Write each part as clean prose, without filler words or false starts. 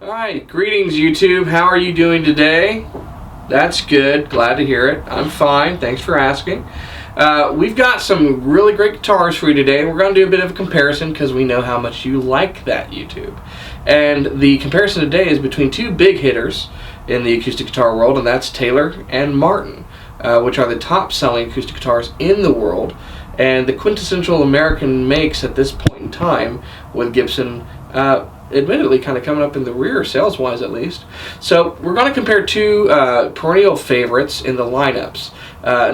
Alright, greetings YouTube. How are you doing today? That's good. Glad to hear it. I'm fine. Thanks for asking. We've got some really great guitars for you today. We're going to do a bit of a comparison because we know how much you like that, YouTube. And the comparison today is between two big hitters in the acoustic guitar world, and that's Taylor and Martin, which are the top-selling acoustic guitars in the world, and the quintessential American makes at this point in time, with Gibson admittedly kind of coming up in the rear, sales-wise at least. So we're going to compare two perennial favorites in the lineups.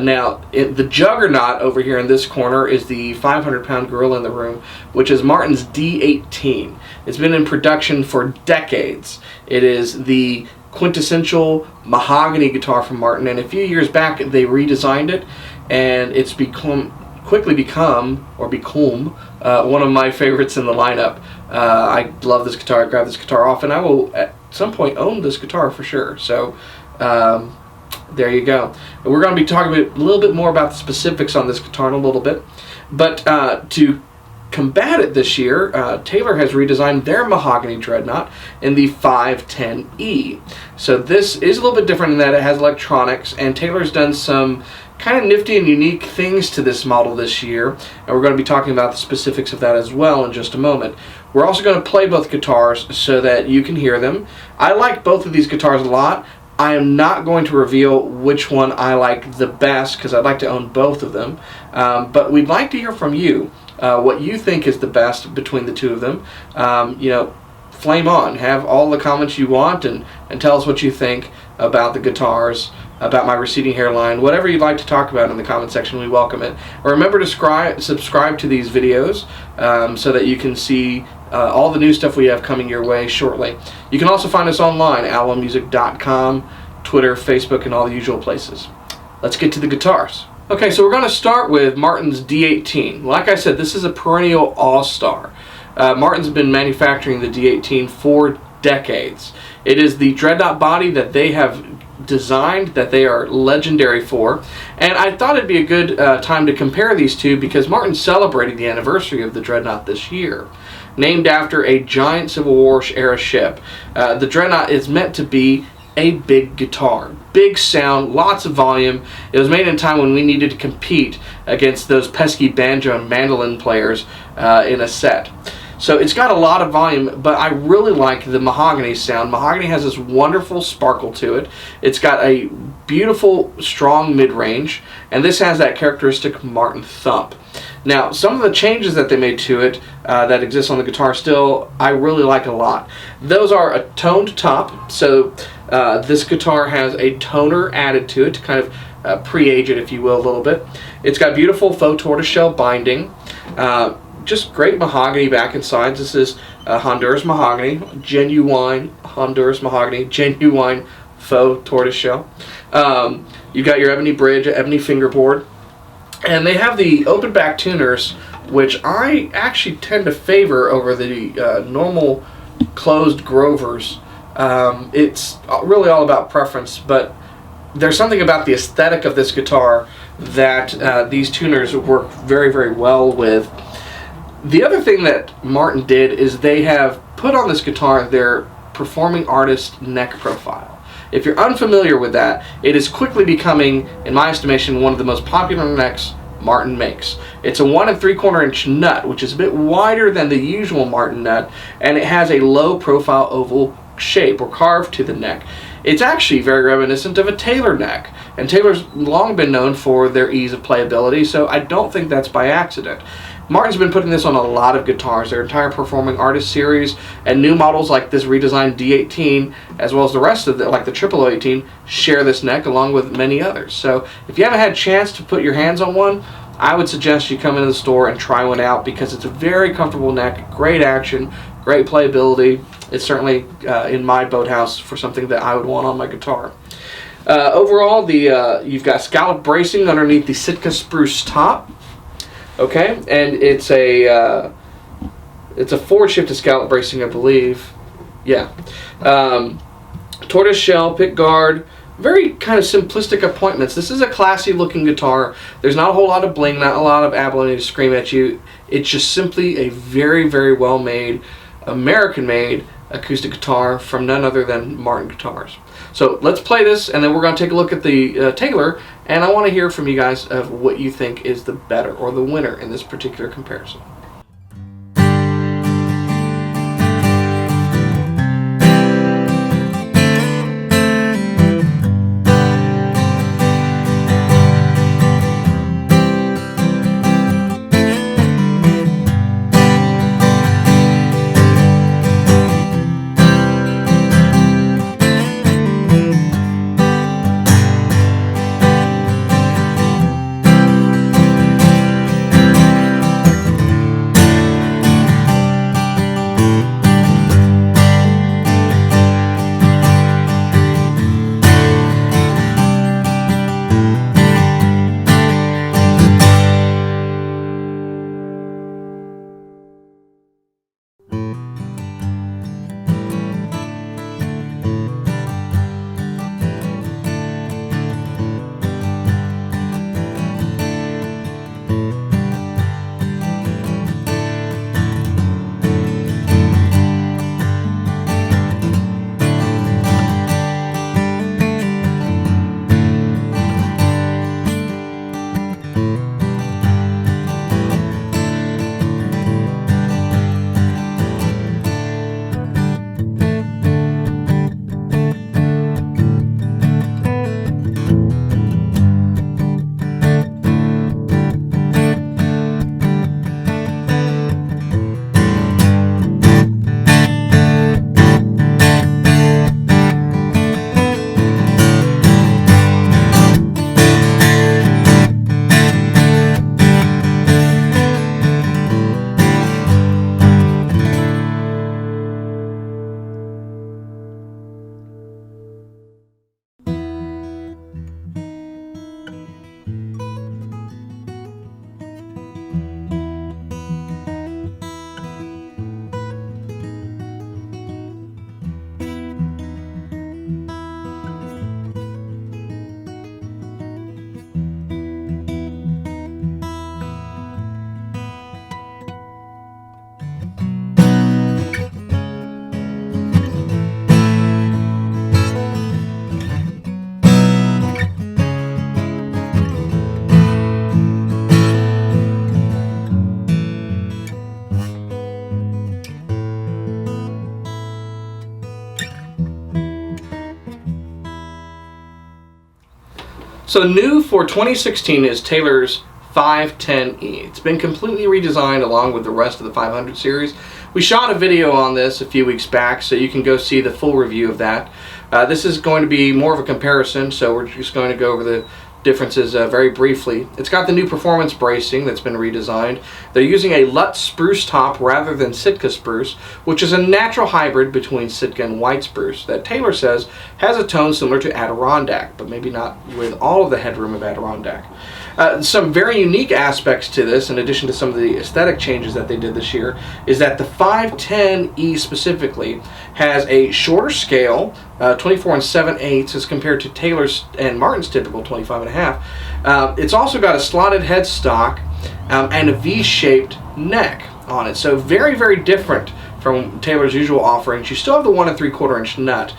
Now, the juggernaut over here in this corner is the 500-pound gorilla in the room, which is Martin's D-18. It's been in production for decades. It is the quintessential mahogany guitar from Martin, and a few years back they redesigned it, and it's quickly become one of my favorites in the lineup. I love this guitar. I grab this guitar often. I will at some point own this guitar for sure. So there you go. We're going to be talking a little bit more about the specifics on this guitar in a little bit. But to combat it this year, Taylor has redesigned their mahogany dreadnought in the 510E. So this is a little bit different in that it has electronics, and Taylor's done some kind of nifty and unique things to this model this year, and we're going to be talking about the specifics of that as well in just a moment. We're also going to play both guitars so that you can hear them. I like both of these guitars a lot. I am not going to reveal which one I like the best because I'd like to own both of them, but we'd like to hear from you what you think is the best between the two of them. Flame on, have all the comments you want, and tell us what you think about the guitars, about my receding hairline, whatever you'd like to talk about in the comment section. We welcome it. Remember to subscribe to these videos so that you can see all the new stuff we have coming your way shortly. You can also find us online, allomusic.com, Twitter, Facebook, and all the usual places. Let's get to the guitars. Okay, so we're going to start with Martin's D-18. Like I said, this is a perennial all-star. Martin's been manufacturing the D-18 for decades. It is the dreadnought body that they have designed, that they are legendary for, and I thought it'd be a good time to compare these two because Martin celebrated the anniversary of the dreadnought this year. Named after a giant Civil War era ship, the dreadnought is meant to be a big guitar, big sound, lots of volume. It was made in a time when we needed to compete against those pesky banjo and mandolin players in a set. So it's got a lot of volume, but I really like the mahogany sound. Mahogany has this wonderful sparkle to it. It's got a beautiful, strong mid-range, and this has that characteristic Martin thump. Now, some of the changes that they made to it that exist on the guitar still, I really like a lot. Those are a toned top, so this guitar has a toner added to it to kind of pre-age it, if you will, a little bit. It's got beautiful faux tortoiseshell binding. Just great mahogany back and sides. This is Honduras mahogany, genuine Honduras mahogany, genuine faux tortoiseshell. You've got your ebony bridge, ebony fingerboard, and they have the open back tuners, which I actually tend to favor over the normal closed Grovers. It's really all about preference, but there's something about the aesthetic of this guitar that these tuners work very, very well with. The other thing that Martin did is they have put on this guitar their performing artist neck profile. If you're unfamiliar with that, it is quickly becoming, in my estimation, one of the most popular necks Martin makes. It's a 1 3/4 inch nut, which is a bit wider than the usual Martin nut, and it has a low profile oval shape or carve to the neck. It's actually very reminiscent of a Taylor neck, and Taylor's long been known for their ease of playability, so I don't think that's by accident. Martin's been putting this on a lot of guitars, their entire Performing Artist series, and new models like this redesigned D-18, as well as the rest of like the 00018, share this neck along with many others. So if you haven't had a chance to put your hands on one, I would suggest you come into the store and try one out because it's a very comfortable neck, great action, great playability. It's certainly in my boathouse for something that I would want on my guitar. Overall, you've got scallop bracing underneath the Sitka spruce top. Okay, and it's a forward shifted scallop bracing, I believe. Yeah, tortoise shell pick guard. Very kind of simplistic appointments. This is a classy looking guitar. There's not a whole lot of bling, not a lot of abalone to scream at you. It's just simply a very, very well made, American made acoustic guitar from none other than Martin Guitars. So let's play this, and then we're going to take a look at the Taylor, and I want to hear from you guys of what you think is the better or the winner in this particular comparison. So new for 2016 is Taylor's 510E. It's been completely redesigned along with the rest of the 500 series. We shot a video on this a few weeks back, so you can go see the full review of that. This is going to be more of a comparison, so we're just going to go over the differences very briefly. It's got the new performance bracing that's been redesigned. They're using a Lutz spruce top rather than Sitka spruce, which is a natural hybrid between Sitka and white spruce that Taylor says has a tone similar to Adirondack, but maybe not with all of the headroom of Adirondack. Some very unique aspects to this, in addition to some of the aesthetic changes that they did this year, is that the 510E specifically has a shorter scale, 24 7/8 as compared to Taylor's and Martin's typical 25.5. It's also got a slotted headstock and a V-shaped neck on it, so very, very different from Taylor's usual offerings. You still have the 1 3/4 inch nut.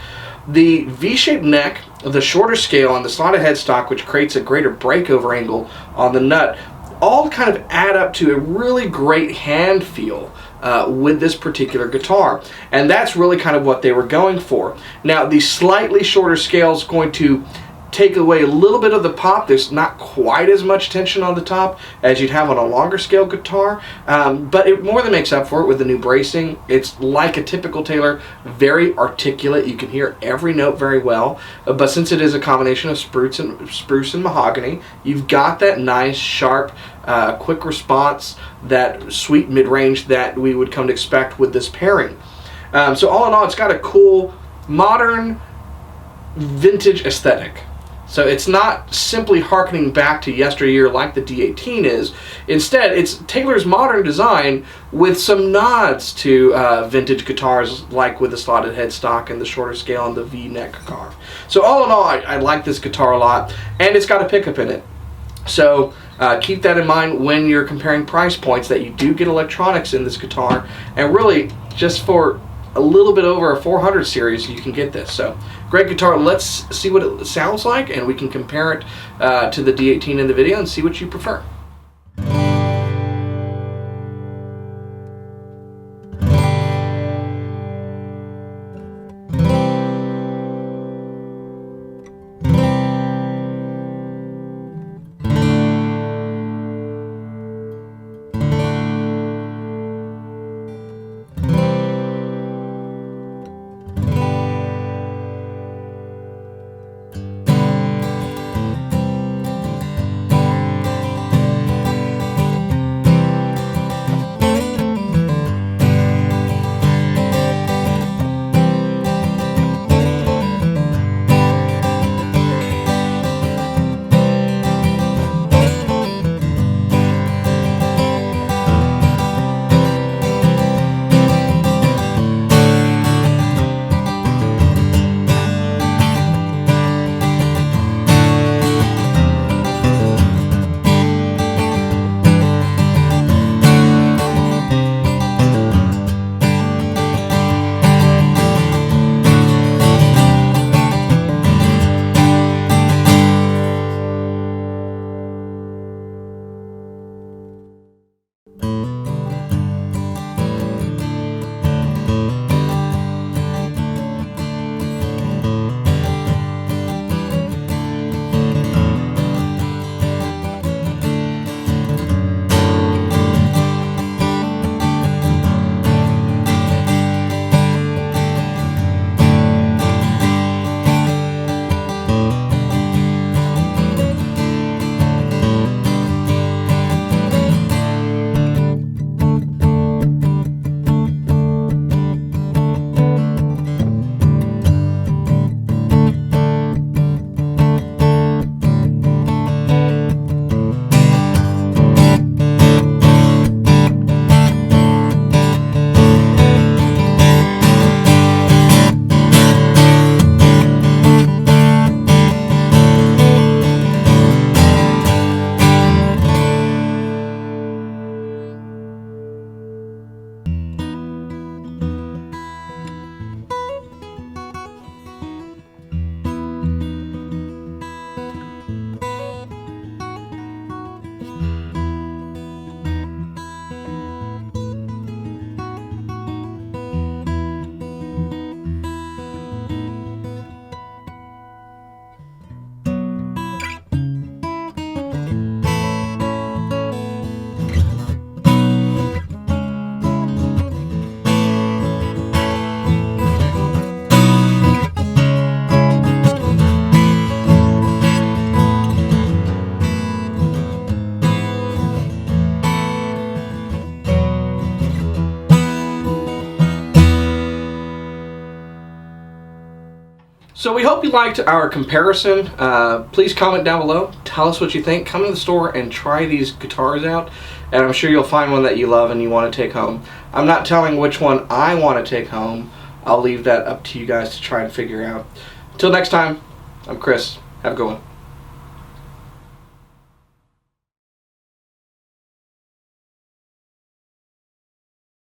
The V-shaped neck, the shorter scale, and the slotted headstock, which creates a greater breakover angle on the nut, all kind of add up to a really great hand feel with this particular guitar. And that's really kind of what they were going for. Now, the slightly shorter scale is going to take away a little bit of the pop. There's not quite as much tension on the top as you'd have on a longer scale guitar, but it more than makes up for it with the new bracing. It's like a typical Taylor, very articulate. You can hear every note very well, but since it is a combination of spruce and mahogany, you've got that nice, sharp, quick response, that sweet mid-range that we would come to expect with this pairing. So all in all, it's got a cool, modern, vintage aesthetic. So it's not simply harkening back to yesteryear like the D-18 is. Instead, it's Taylor's modern design with some nods to vintage guitars, like with the slotted headstock and the shorter scale and the V-neck carve. So all in all, I like this guitar a lot, and it's got a pickup in it. So keep that in mind when you're comparing price points, that you do get electronics in this guitar, and really just for a little bit over a 400 series, you can get this. So great guitar. Let's see what it sounds like, and we can compare it to the D-18 in the video and see what you prefer. So we hope you liked our comparison. Please comment down below. Tell us what you think. Come to the store and try these guitars out, and I'm sure you'll find one that you love and you want to take home. I'm not telling which one I want to take home. I'll leave that up to you guys to try and figure out. Until next time, I'm Chris. Have a good one.